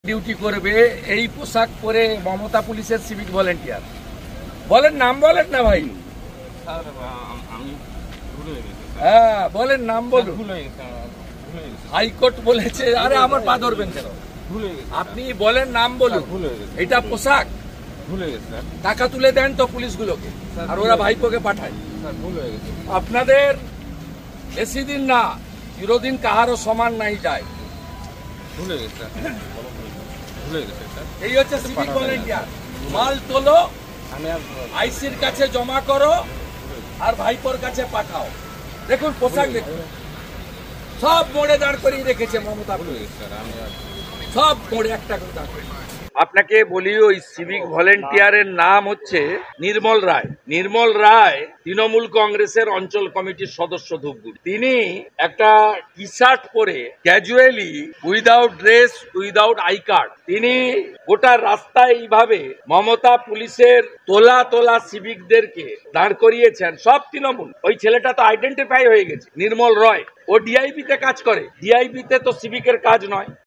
Duty করবে এই পোশাক পরে মমতা পুলিশের সিভিক ভলেন্টিয়ার। বলেন নাম বলেন না ভাই। স্যার আমি ভুলে গেছি হ্যাঁ বলেন নাম বলুন। ভুলে গেছি হাইকোর্ট বলেছে। আরে আমার পা ধরবেন কেন? ভুলে গেছি আপনি বলেন নাম বলুন। ভুলে গেছি এটা পোশাক। ভুলে গেছি স্যার টাকা তুলে দেন তো পুলিশগুলোকে, আর ওরা ভাইপোকে পাঠায়। স্যার ভুলে গেছি আপনাদের বেশি দিন না, চিরদিন কাহারও সমান নাই যায়। ভুলে গেছি স্যার ভুলে গেছি স্যার এই হচ্ছে সিভিক ভলেন্টিয়ার। মাল তোলো, আমি আর আইসির কাছে জমা করো, আর ভাইপোর কাছে পাঠাও। দেখুন পোশাক দেখুন, সব মোড়ে দাঁড় করিয়ে রেখেছে মমতা। ভুলে গেছি স্যার আমি আর সব মোড়ে একটা করে দাঁড় করিয়ে। আপনাকে বলি, ওই সিভিক ভলেন্টিয়ারের নাম হচ্ছে নির্মল রায়। নির্মল রায় তৃণমূল কংগ্রেসের অঞ্চল কমিটির সদস্য ধূপগুড়ি। তিনি একটা টি শার্ট পরে casually, without dress, without I card, তিনি গোটা রাস্তায় এইভাবে মমতা পুলিশের তোলা তোলা সিভিকদেরকে দাঁড় করিয়েছেন। সব তৃণমূল। ওই ছেলেটা তো আইডেন্টিফাই হয়ে গেছে, নির্মল রয়। ও ডিআইপি তে কাজ করে। ডিআইপি তে তো সিভিকের কাজ নয়।